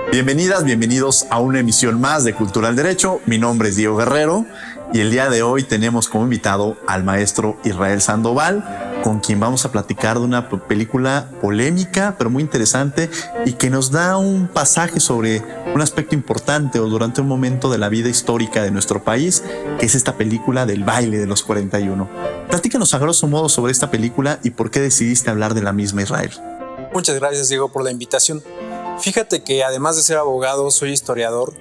Bienvenidas, bienvenidos a una emisión más de Cultura al Derecho. Mi nombre es Diego Guerrero y el día de hoy tenemos como invitado al maestro Israel Sandoval, con quien vamos a platicar de una película polémica, pero muy interesante y que nos da un pasaje sobre un aspecto importante o durante un momento de la vida histórica de nuestro país, que es esta película del baile de los 41. Platícanos a grosso modo sobre esta película y por qué decidiste hablar de la misma, Israel. Muchas gracias, Diego, por la invitación. Fíjate que además de ser abogado, soy historiador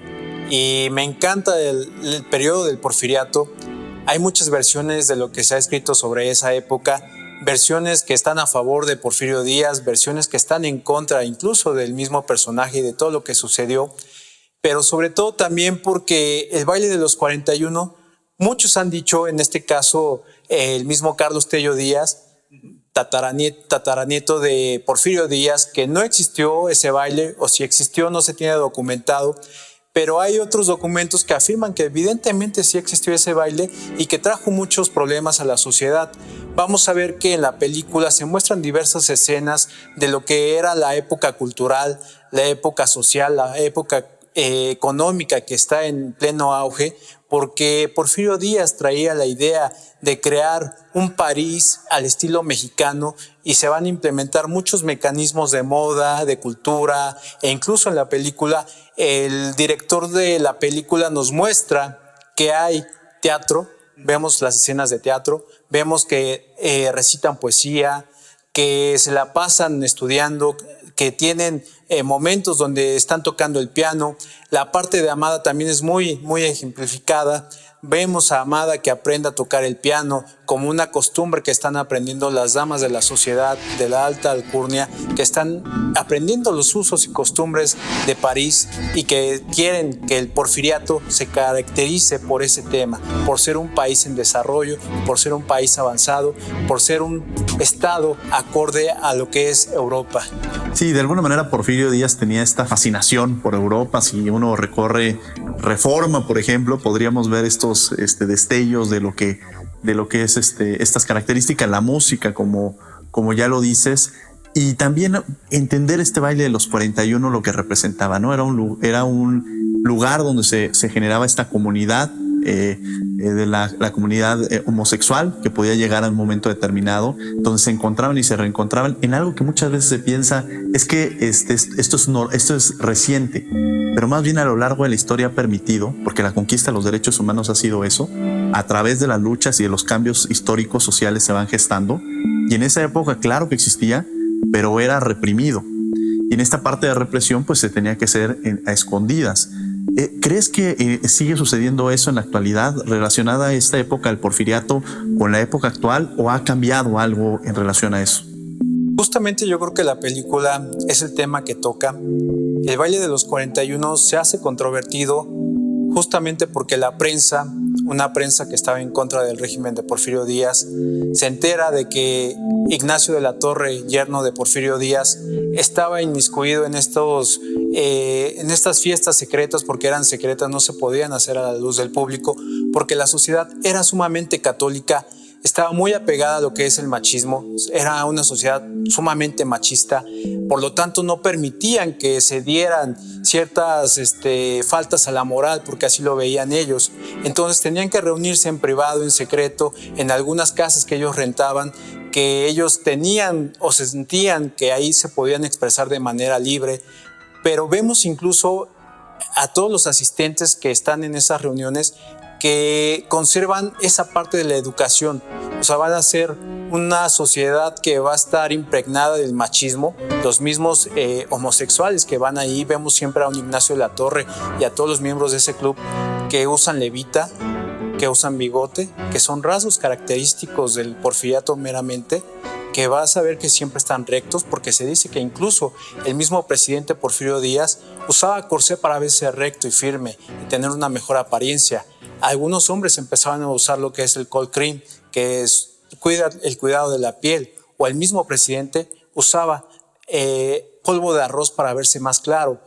y me encanta el periodo del Porfiriato. Hay muchas versiones de lo que se ha escrito sobre esa época, versiones que están a favor de Porfirio Díaz, versiones que están en contra incluso del mismo personaje y de todo lo que sucedió, pero sobre todo también porque el baile de los 41, muchos han dicho, en este caso el mismo Carlos Tello Díaz, tataranieto de Porfirio Díaz, que no existió ese baile, o si existió no se tiene documentado, pero hay otros documentos que afirman que evidentemente sí existió ese baile y que trajo muchos problemas a la sociedad. Vamos a ver que en la película se muestran diversas escenas de lo que era la época cultural, la época social, la época económica que está en pleno auge, porque Porfirio Díaz traía la idea de crear un París al estilo mexicano y se van a implementar muchos mecanismos de moda, de cultura, e incluso en la película el director de la película nos muestra que hay teatro, vemos las escenas de teatro, vemos que recitan poesía, que se la pasan estudiando, que tienen momentos donde están tocando el piano. La parte de Amada también es muy ejemplificada. Vemos a Amada que aprende a tocar el piano como una costumbre que están aprendiendo las damas de la sociedad de la alta alcurnia, que están aprendiendo los usos y costumbres de París y que quieren que el Porfiriato se caracterice por ese tema, por ser un país en desarrollo, por ser un país avanzado, por ser un estado acorde a lo que es Europa. Sí, de alguna manera Porfirio Díaz tenía esta fascinación por Europa. Si uno recorre Reforma, por ejemplo, podríamos ver estos destellos de lo que es estas características, la música, como ya lo dices, y también entender este baile de los 41, lo que representaba, ¿no? Era un lugar donde se generaba esta comunidad de la comunidad homosexual que podía llegar a un momento determinado, donde se encontraban y se reencontraban en algo que muchas veces se piensa es que esto es reciente, pero más bien a lo largo de la historia ha permitido, porque la conquista de los derechos humanos ha sido eso, a través de las luchas y de los cambios históricos sociales se van gestando, y en esa época claro que existía, pero era reprimido, y en esta parte de represión pues se tenía que hacer a escondidas. ¿Crees que sigue sucediendo eso en la actualidad, relacionada a esta época del Porfiriato con la época actual, o ha cambiado algo en relación a eso? Justamente yo creo que la película es el tema que toca. El baile de los 41 se hace controvertido justamente porque la prensa, una prensa que estaba en contra del régimen de Porfirio Díaz, se entera de que Ignacio de la Torre, yerno de Porfirio Díaz, estaba inmiscuido en estas fiestas secretas, porque eran secretas, no se podían hacer a la luz del público, porque la sociedad era sumamente católica, estaba muy apegada a lo que es el machismo, era una sociedad sumamente machista, por lo tanto no permitían que se dieran ciertas faltas a la moral, porque así lo veían ellos. Entonces tenían que reunirse en privado, en secreto, en algunas casas que ellos rentaban, que ellos tenían o se sentían que ahí se podían expresar de manera libre, pero vemos incluso a todos los asistentes que están en esas reuniones que conservan esa parte de la educación. O sea, van a ser una sociedad que va a estar impregnada del machismo. Los mismos homosexuales que van ahí, vemos siempre a un Ignacio de la Torre y a todos los miembros de ese club que usan levita, que usan bigote, que son rasgos característicos del porfiriato meramente, que vas a ver que siempre están rectos, porque se dice que incluso el mismo presidente Porfirio Díaz usaba corsé para verse recto y firme y tener una mejor apariencia. Algunos hombres empezaban a usar lo que es el cold cream, que es el cuidado de la piel, o el mismo presidente usaba polvo de arroz para verse más claro.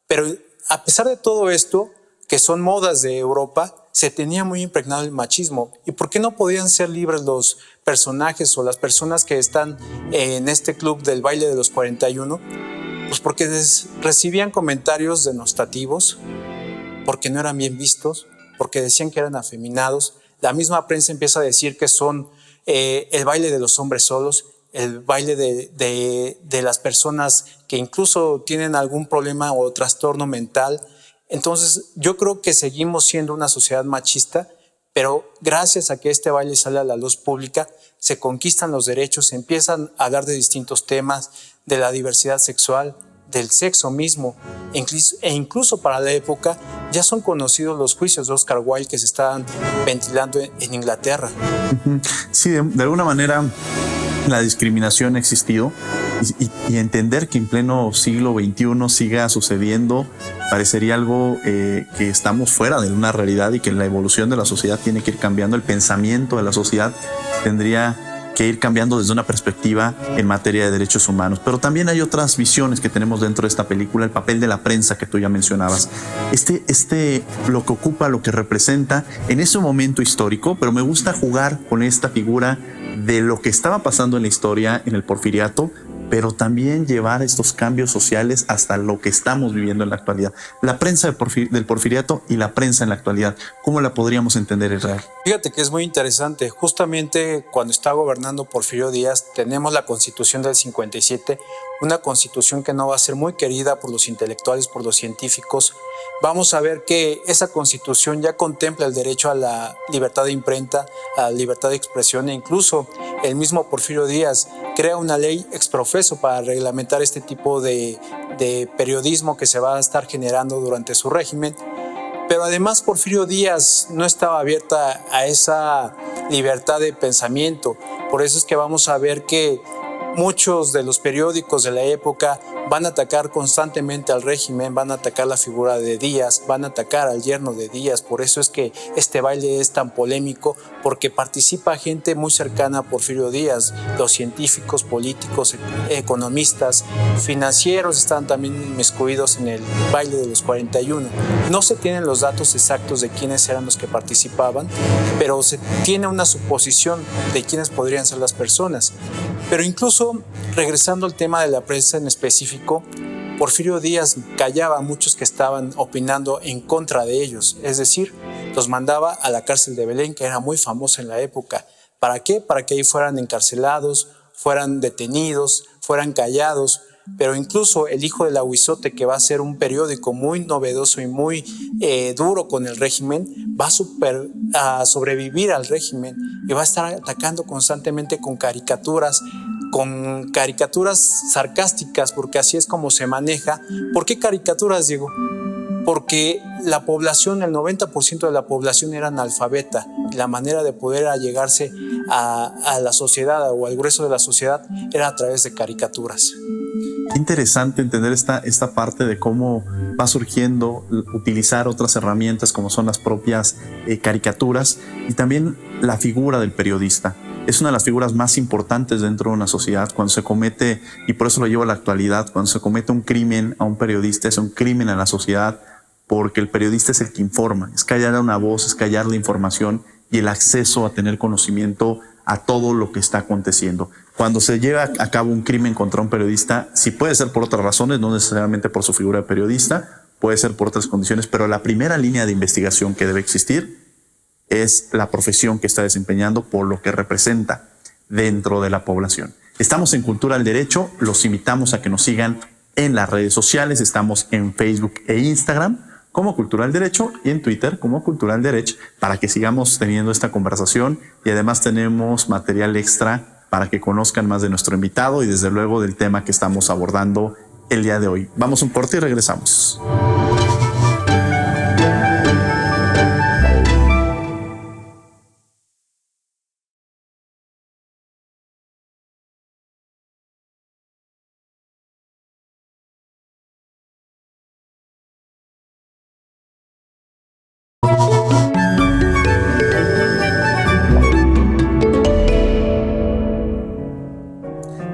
Pero a pesar de todo esto, que son modas de Europa, se tenía muy impregnado el machismo. ¿Y por qué no podían ser libres los personajes o las personas que están en este club del baile de los 41? Pues porque recibían comentarios denostativos, porque no eran bien vistos, porque decían que eran afeminados. La misma prensa empieza a decir que son el baile de los hombres solos, el baile de las personas que incluso tienen algún problema o trastorno mental. Entonces yo creo que seguimos siendo una sociedad machista, pero gracias a que este baile sale a la luz pública, se conquistan los derechos, se empiezan a hablar de distintos temas, de la diversidad sexual, del sexo mismo, e incluso para la época ya son conocidos los juicios de Oscar Wilde que se estaban ventilando en Inglaterra. Sí, de alguna manera la discriminación ha existido y entender que en pleno siglo XXI siga sucediendo parecería algo que estamos fuera de una realidad y que la evolución de la sociedad tiene que ir cambiando. El pensamiento de la sociedad tendría que ir cambiando desde una perspectiva en materia de derechos humanos. Pero también hay otras visiones que tenemos dentro de esta película, el papel de la prensa que tú ya mencionabas. Lo que ocupa, lo que representa en ese momento histórico, pero me gusta jugar con esta figura de lo que estaba pasando en la historia en el porfiriato, pero también llevar estos cambios sociales hasta lo que estamos viviendo en la actualidad. La prensa del porfiriato y la prensa en la actualidad, ¿cómo la podríamos entender, Israel? Fíjate que es muy interesante. Justamente cuando está gobernando Porfirio Díaz, tenemos la Constitución del 57, una constitución que no va a ser muy querida por los intelectuales, por los científicos. Vamos a ver que esa constitución ya contempla el derecho a la libertad de imprenta, a la libertad de expresión, e incluso el mismo Porfirio Díaz crea una ley exprofeso para reglamentar este tipo de periodismo que se va a estar generando durante su régimen. Pero además Porfirio Díaz no estaba abierta a esa libertad de pensamiento. Por eso es que vamos a ver que muchos de los periódicos de la época van a atacar constantemente al régimen, van a atacar la figura de Díaz, van a atacar al yerno de Díaz. Por eso es que este baile es tan polémico, porque participa gente muy cercana a Porfirio Díaz. Los científicos, políticos, economistas, financieros están también inmiscuidos en el baile de los 41. No se tienen los datos exactos de quiénes eran los que participaban, pero se tiene una suposición de quiénes podrían ser las personas. Pero incluso, regresando al tema de la prensa en específico, Porfirio Díaz callaba a muchos que estaban opinando en contra de ellos. Es decir, los mandaba a la cárcel de Belén, que era muy famosa en la época. ¿Para qué? Para que ahí fueran encarcelados, fueran detenidos, fueran callados. Pero incluso el hijo del Ahuizote, que va a ser un periódico muy novedoso y muy duro con el régimen, va a sobrevivir al régimen y va a estar atacando constantemente con caricaturas sarcásticas, porque así es como se maneja. ¿Por qué caricaturas, Diego? Porque la población, el 90% de la población era analfabeta, y la manera de poder allegarse a la sociedad o al grueso de la sociedad era a través de caricaturas. Interesante entender esta parte de cómo va surgiendo utilizar otras herramientas como son las propias caricaturas, y también la figura del periodista. Es una de las figuras más importantes dentro de una sociedad. Cuando se comete, y por eso lo llevo a la actualidad, cuando se comete un crimen a un periodista, es un crimen a la sociedad, porque el periodista es el que informa, es callar a una voz, es callar la información y el acceso a tener conocimiento a todo lo que está aconteciendo. Cuando se lleva a cabo un crimen contra un periodista, sí puede ser por otras razones, no necesariamente por su figura de periodista, puede ser por otras condiciones, pero la primera línea de investigación que debe existir es la profesión que está desempeñando por lo que representa dentro de la población. Estamos en Cultura al Derecho, los invitamos a que nos sigan en las redes sociales, estamos en Facebook e Instagram como Cultura al Derecho y en Twitter como Cultura al Derecho, para que sigamos teniendo esta conversación, y además tenemos material extra para que conozcan más de nuestro invitado y desde luego del tema que estamos abordando el día de hoy. Vamos a un corte y regresamos.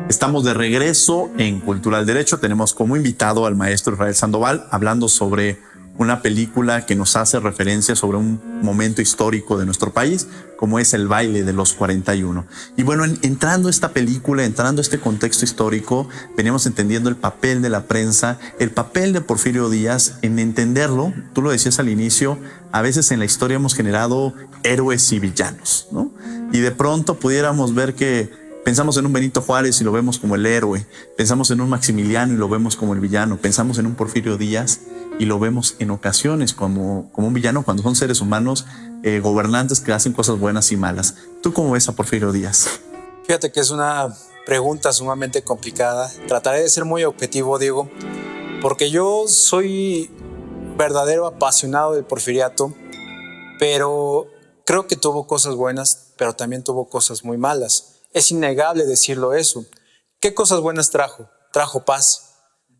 Estamos de regreso en Cultura del Derecho. Tenemos como invitado al maestro Israel Sandoval hablando sobre una película que nos hace referencia sobre un momento histórico de nuestro país, como es el baile de los 41. Y bueno, entrando a esta película, entrando a este contexto histórico, veníamos entendiendo el papel de la prensa, el papel de Porfirio Díaz en entenderlo. Tú lo decías al inicio, a veces en la historia hemos generado héroes y villanos, ¿no? Y de pronto pudiéramos ver que pensamos en un Benito Juárez y lo vemos como el héroe, pensamos en un Maximiliano y lo vemos como el villano, pensamos en un Porfirio Díaz y lo vemos en ocasiones como un villano cuando son seres humanos, gobernantes que hacen cosas buenas y malas. ¿Tú cómo ves a Porfirio Díaz? Fíjate que es una pregunta sumamente complicada. Trataré de ser muy objetivo, Diego, porque yo soy verdadero apasionado del porfiriato, pero creo que tuvo cosas buenas, pero también tuvo cosas muy malas. Es innegable decirlo eso. ¿Qué cosas buenas trajo? Trajo paz.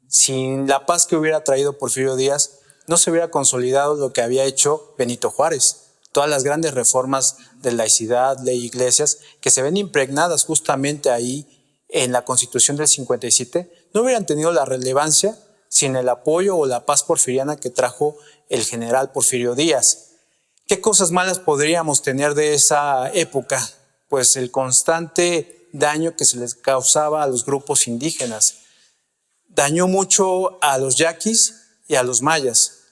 Sin la paz que hubiera traído Porfirio Díaz, no se hubiera consolidado lo que había hecho Benito Juárez. Todas las grandes reformas de laicidad, ley y iglesias, que se ven impregnadas justamente ahí en la Constitución del 57, no hubieran tenido la relevancia sin el apoyo o la paz porfiriana que trajo el general Porfirio Díaz. ¿Qué cosas malas podríamos tener de esa época? Pues el constante daño que se les causaba a los grupos indígenas. Dañó mucho a los yaquis y a los mayas.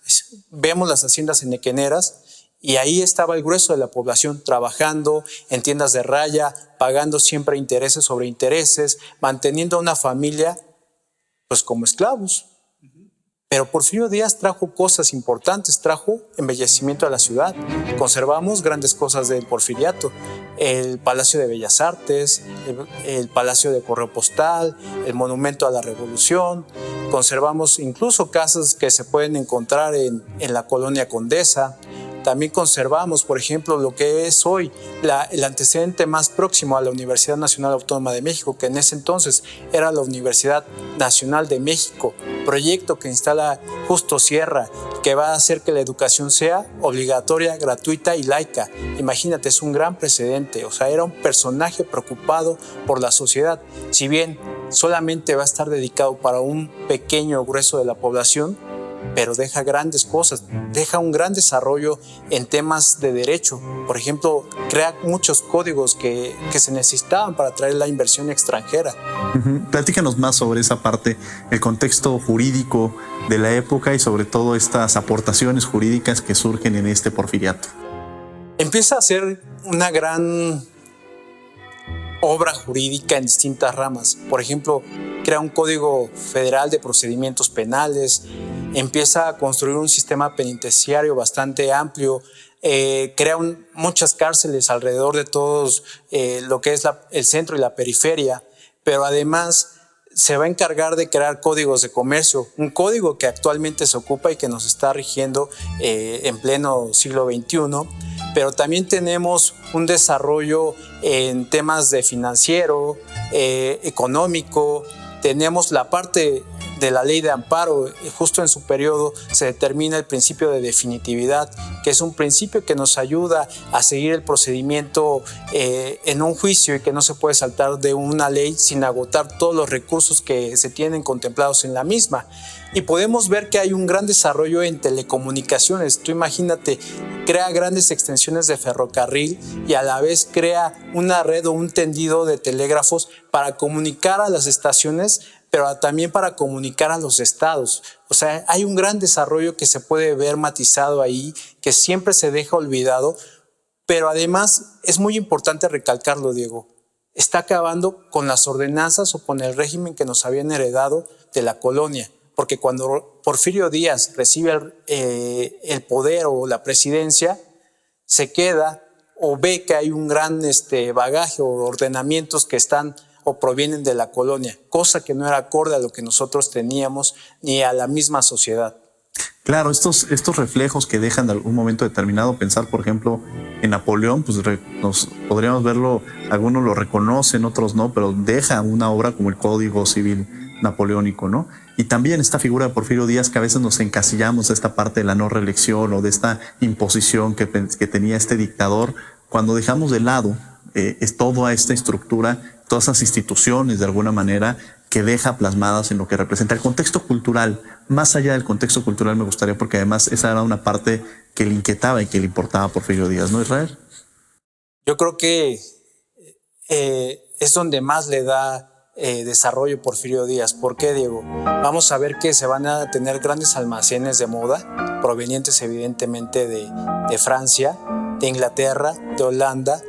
Vemos las haciendas enequeneras y ahí estaba el grueso de la población trabajando en tiendas de raya, pagando siempre intereses sobre intereses, manteniendo a una familia pues como esclavos. Pero Porfirio Díaz trajo cosas importantes, trajo embellecimiento a la ciudad. Conservamos grandes cosas del porfiriato, el Palacio de Bellas Artes, el Palacio de Correo Postal, el Monumento a la Revolución. Conservamos incluso casas que se pueden encontrar en la Colonia Condesa. También conservamos, por ejemplo, lo que es hoy el antecedente más próximo a la Universidad Nacional Autónoma de México, que en ese entonces era la Universidad Nacional de México, proyecto que instala Justo Sierra, que va a hacer que la educación sea obligatoria, gratuita y laica. Imagínate, es un gran precedente. O sea, era un personaje preocupado por la sociedad. Si bien solamente va a estar dedicado para un pequeño grueso de la población, pero deja grandes cosas, deja un gran desarrollo en temas de derecho. Por ejemplo, crea muchos códigos que se necesitaban para atraer la inversión extranjera. Platícanos más sobre esa parte, el contexto jurídico de la época y sobre todo estas aportaciones jurídicas que surgen en este porfiriato. Empieza a ser una gran obra jurídica en distintas ramas. Por ejemplo, crea un Código Federal de Procedimientos Penales, empieza a construir un sistema penitenciario bastante amplio, crea muchas cárceles alrededor de todos lo que es el centro y la periferia, pero además se va a encargar de crear códigos de comercio, un código que actualmente se ocupa y que nos está rigiendo en pleno siglo XXI, pero también tenemos un desarrollo en temas de financiero, económico, tenemos la parte de la ley de amparo. Justo en su periodo se determina el principio de definitividad, que es un principio que nos ayuda a seguir el procedimiento en un juicio y que no se puede saltar de una ley sin agotar todos los recursos que se tienen contemplados en la misma. Y podemos ver que hay un gran desarrollo en telecomunicaciones. Tú imagínate, crea grandes extensiones de ferrocarril y a la vez crea una red o un tendido de telégrafos para comunicar a las estaciones, pero también para comunicar a los estados. O sea, hay un gran desarrollo que se puede ver matizado ahí, que siempre se deja olvidado, pero además es muy importante recalcarlo, Diego. Está acabando con las ordenanzas o con el régimen que nos habían heredado de la colonia, porque cuando Porfirio Díaz recibe el poder o la presidencia, se queda o ve que hay un gran bagaje o ordenamientos que están o provienen de la colonia, cosa que no era acorde a lo que nosotros teníamos ni a la misma sociedad. Claro, estos reflejos que dejan de algún momento determinado, pensar por ejemplo en Napoleón, pues nos podríamos verlo, algunos lo reconocen, otros no, pero deja una obra como el Código Civil napoleónico, ¿no? Y también esta figura de Porfirio Díaz, que a veces nos encasillamos de esta parte de la no reelección o de esta imposición que tenía este dictador, cuando dejamos de lado es toda esta estructura, todas esas instituciones de alguna manera que deja plasmadas en lo que representa el contexto cultural. Más allá del contexto cultural me gustaría, porque además esa era una parte que le inquietaba y que le importaba a Porfirio Díaz, ¿no, Israel? Yo creo que es donde más le da desarrollo Porfirio Díaz. ¿Por qué, Diego? Vamos a ver que se van a tener grandes almacenes de moda, provenientes evidentemente de Francia, de Inglaterra, de Holanda.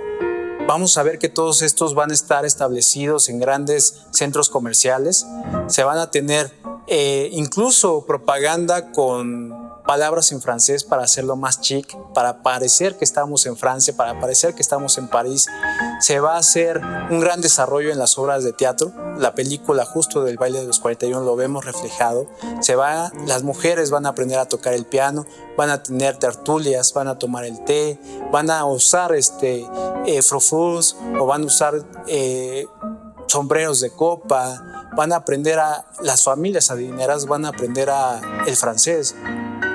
Vamos a ver que todos estos van a estar establecidos en grandes centros comerciales. Se van a tener incluso propaganda con palabras en francés para hacerlo más chic, para parecer que estamos en Francia, para parecer que estamos en París. Se va a hacer un gran desarrollo en las obras de teatro. La película justo del Baile de los 41 lo vemos reflejado. Las mujeres van a aprender a tocar el piano, van a tener tertulias, van a tomar el té, van a usar frufrus o van a usar sombreros de copa, van a aprender las familias adineradas van a aprender el francés,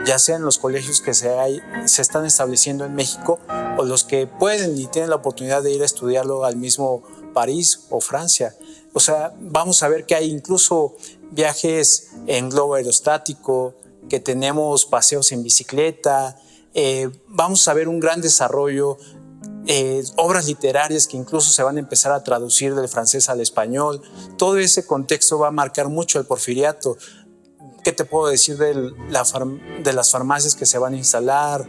ya sea en los colegios que se están estableciendo en México o los que pueden y tienen la oportunidad de ir a estudiarlo al mismo París o Francia. O sea, vamos a ver que hay incluso viajes en globo aerostático, que tenemos paseos en bicicleta, vamos a ver un gran desarrollo, obras literarias que incluso se van a empezar a traducir del francés al español. Todo ese contexto va a marcar mucho el porfiriato. ¿Qué te puedo decir de las farmacias que se van a instalar,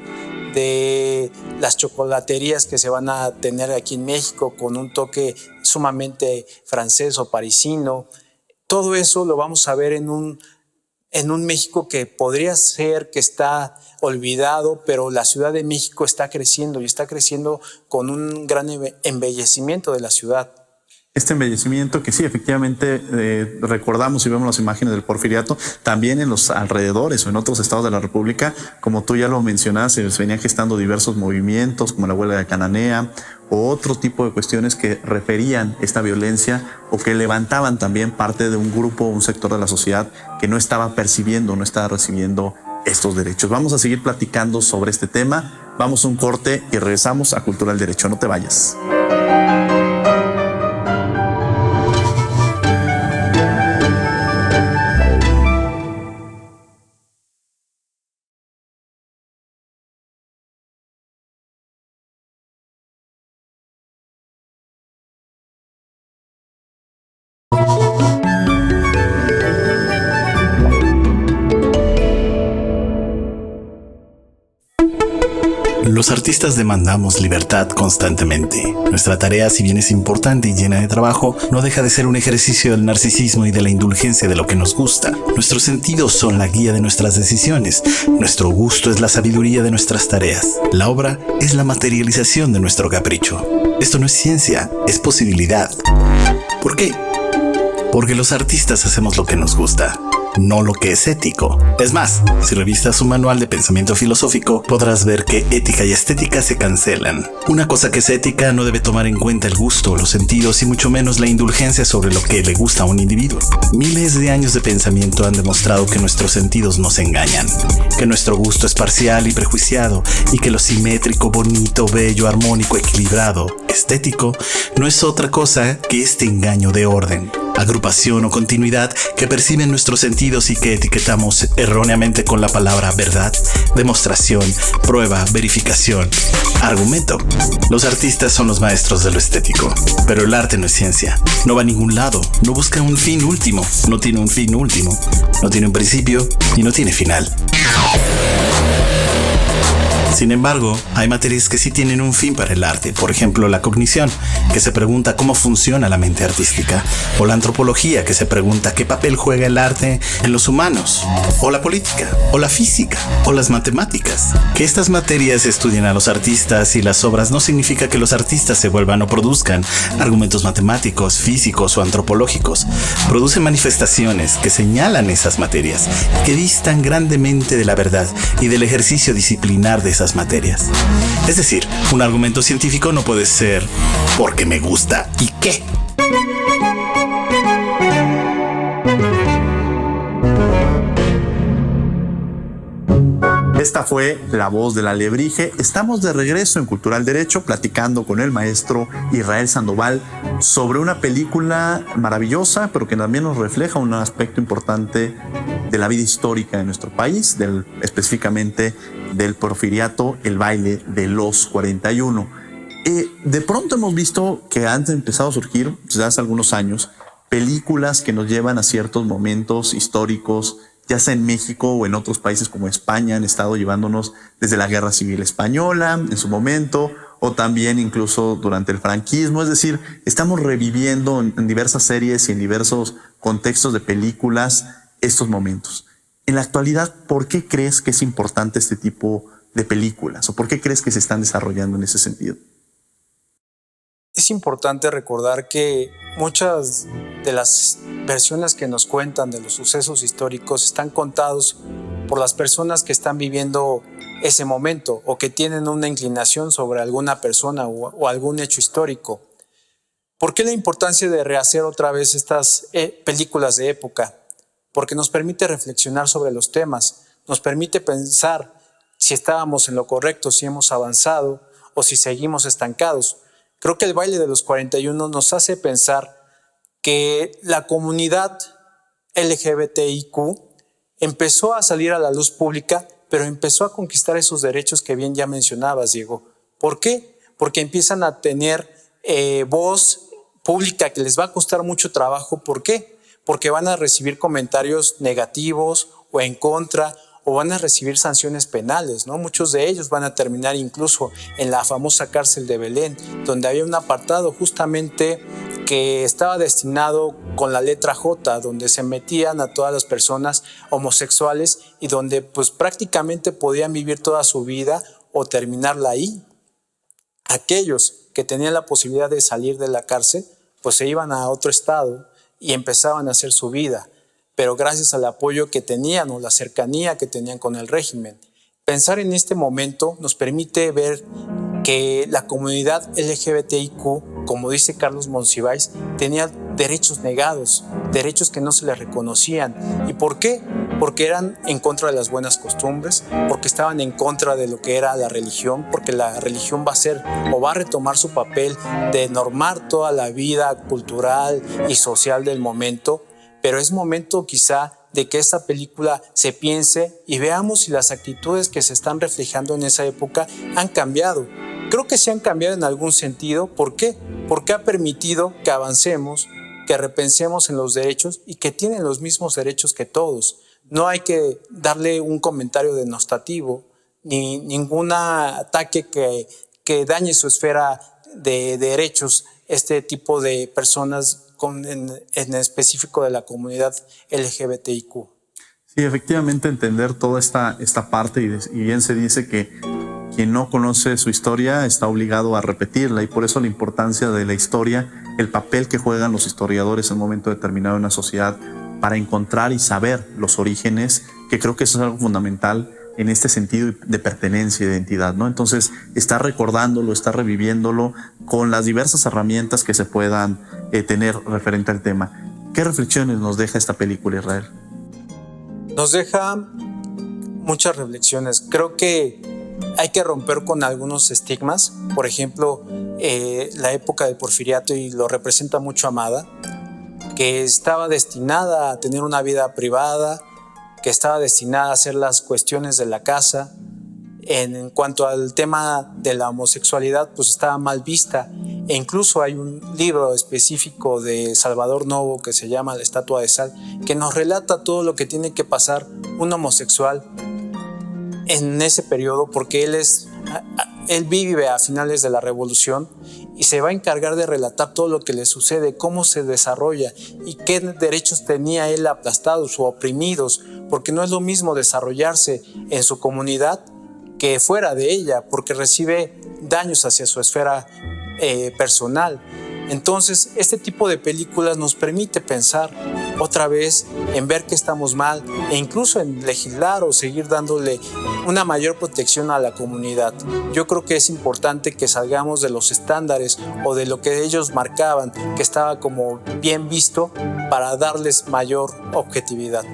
de las chocolaterías que se van a tener aquí en México con un toque sumamente francés o parisino? Todo eso lo vamos a ver en un México que podría ser que está olvidado, pero la Ciudad de México está creciendo y está creciendo con un gran embellecimiento de la ciudad. Este embellecimiento que sí, efectivamente, recordamos y vemos las imágenes del porfiriato, también en los alrededores o en otros estados de la República, como tú ya lo mencionas, se venían gestando diversos movimientos como la huelga de Cananea o otro tipo de cuestiones que referían esta violencia o que levantaban también parte de un grupo, un sector de la sociedad que no estaba percibiendo, no estaba recibiendo estos derechos. Vamos a seguir platicando sobre este tema. Vamos a un corte y regresamos a Cultura del Derecho. No te vayas. Los artistas demandamos libertad constantemente. Nuestra tarea, si bien es importante y llena de trabajo, no deja de ser un ejercicio del narcisismo y de la indulgencia de lo que nos gusta. Nuestros sentidos son la guía de nuestras decisiones. Nuestro gusto es la sabiduría de nuestras tareas. La obra es la materialización de nuestro capricho. Esto no es ciencia, es posibilidad. ¿Por qué? Porque los artistas hacemos lo que nos gusta, no lo que es ético. Es más, si revisas un manual de pensamiento filosófico, podrás ver que ética y estética se cancelan. Una cosa que es ética no debe tomar en cuenta el gusto, los sentidos y mucho menos la indulgencia sobre lo que le gusta a un individuo. Miles de años de pensamiento han demostrado que nuestros sentidos nos engañan, que nuestro gusto es parcial y prejuiciado y que lo simétrico, bonito, bello, armónico, equilibrado, estético, no es otra cosa que este engaño de orden, agrupación o continuidad que perciben nuestros sentidos y que etiquetamos erróneamente con la palabra verdad, demostración, prueba, verificación, argumento. Los artistas son los maestros de lo estético, pero el arte no es ciencia, no va a ningún lado, no busca un fin último, no tiene un fin último, no tiene un principio y no tiene final. Sin embargo, hay materias que sí tienen un fin para el arte, por ejemplo la cognición, que se pregunta cómo funciona la mente artística, o la antropología, que se pregunta qué papel juega el arte en los humanos, o la política, o la física, o las matemáticas. Que estas materias estudien a los artistas y las obras no significa que los artistas se vuelvan o produzcan argumentos matemáticos, físicos o antropológicos. Producen manifestaciones que señalan esas materias, que distan grandemente de la verdad y del ejercicio disciplinar de esas materias. Es decir, un argumento científico no puede ser porque me gusta y qué. Esta fue La Voz del Alebrije. Estamos de regreso en Cultural Derecho platicando con el maestro Israel Sandoval sobre una película maravillosa, pero que también nos refleja un aspecto importante de la vida histórica de nuestro país, específicamente del Porfiriato, el baile de los 41. De pronto hemos visto que han empezado a surgir, desde hace algunos años, películas que nos llevan a ciertos momentos históricos, ya sea en México o en otros países como España, han estado llevándonos desde la Guerra Civil Española en su momento, o también incluso durante el franquismo. Es decir, estamos reviviendo en diversas series y en diversos contextos de películas estos momentos. En la actualidad, ¿por qué crees que es importante este tipo de películas? ¿O por qué crees que se están desarrollando en ese sentido? Es importante recordar que muchas de las versiones que nos cuentan de los sucesos históricos están contados por las personas que están viviendo ese momento o que tienen una inclinación sobre alguna persona o algún hecho histórico. ¿Por qué la importancia de rehacer otra vez estas películas de época? Porque nos permite reflexionar sobre los temas, nos permite pensar si estábamos en lo correcto, si hemos avanzado o si seguimos estancados. Creo que el baile de los 41 nos hace pensar que la comunidad LGBTIQ empezó a salir a la luz pública, pero empezó a conquistar esos derechos que bien ya mencionabas, Diego. ¿Por qué? Porque empiezan a tener voz pública que les va a costar mucho trabajo. ¿Por qué? Porque van a recibir comentarios negativos o en contra, o van a recibir sanciones penales, ¿no? Muchos de ellos van a terminar incluso en la famosa cárcel de Belén, donde había un apartado justamente que estaba destinado con la letra J, donde se metían a todas las personas homosexuales y donde pues prácticamente podían vivir toda su vida o terminarla ahí. Aquellos que tenían la posibilidad de salir de la cárcel, pues se iban a otro estado y empezaban a hacer su vida, pero gracias al apoyo que tenían o la cercanía que tenían con el régimen. Pensar en este momento nos permite ver que la comunidad LGBTIQ, como dice Carlos Monsiváis, tenía derechos negados, derechos que no se les reconocían. ¿Y por qué? Porque eran en contra de las buenas costumbres, porque estaban en contra de lo que era la religión, porque la religión va a ser o va a retomar su papel de normar toda la vida cultural y social del momento. Pero es momento quizá de que esta película se piense y veamos si las actitudes que se están reflejando en esa época han cambiado. Creo que sí han cambiado en algún sentido. ¿Por qué? Porque ha permitido que avancemos, que repensemos en los derechos y que tienen los mismos derechos que todos. No hay que darle un comentario denostativo ni ningún ataque que dañe su esfera de derechos este tipo de personas en específico de la comunidad LGBTIQ. Sí, efectivamente entender toda esta parte y bien se dice que quien no conoce su historia está obligado a repetirla, y por eso la importancia de la historia, el papel que juegan los historiadores en un momento determinado en una sociedad para encontrar y saber los orígenes, que creo que eso es algo fundamental en este sentido de pertenencia y de identidad, ¿no? Entonces, estar recordándolo, estar reviviéndolo con las diversas herramientas que se puedan tener referente al tema. ¿Qué reflexiones nos deja esta película, Israel? Nos deja muchas reflexiones. Creo que hay que romper con algunos estigmas. Por ejemplo, la época del Porfiriato, y lo representa mucho Amada, que estaba destinada a tener una vida privada, que estaba destinada a hacer las cuestiones de la casa. En cuanto al tema de la homosexualidad, pues estaba mal vista. E incluso hay un libro específico de Salvador Novo que se llama La Estatua de Sal, que nos relata todo lo que tiene que pasar un homosexual en ese periodo, porque él vive a finales de la Revolución y se va a encargar de relatar todo lo que le sucede, cómo se desarrolla y qué derechos tenía él aplastados o oprimidos, porque no es lo mismo desarrollarse en su comunidad que fuera de ella, porque recibe daños hacia su esfera personal. Entonces, este tipo de películas nos permite pensar otra vez en ver que estamos mal e incluso en legislar o seguir dándole una mayor protección a la comunidad. Yo creo que es importante que salgamos de los estándares o de lo que ellos marcaban, que estaba como bien visto, para darles mayor objetividad.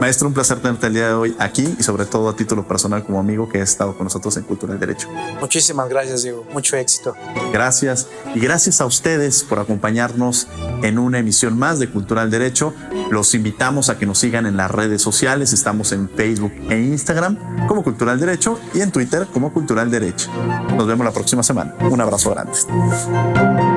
Maestro, un placer tenerte el día de hoy aquí y sobre todo a título personal como amigo que has estado con nosotros en Cultura del Derecho. Muchísimas gracias, Diego. Mucho éxito. Gracias y gracias a ustedes por acompañarnos en una emisión más de Cultura del Derecho. Los invitamos a que nos sigan en las redes sociales. Estamos en Facebook e Instagram como Cultura del Derecho y en Twitter como Cultura del Derecho. Nos vemos la próxima semana. Un abrazo grande.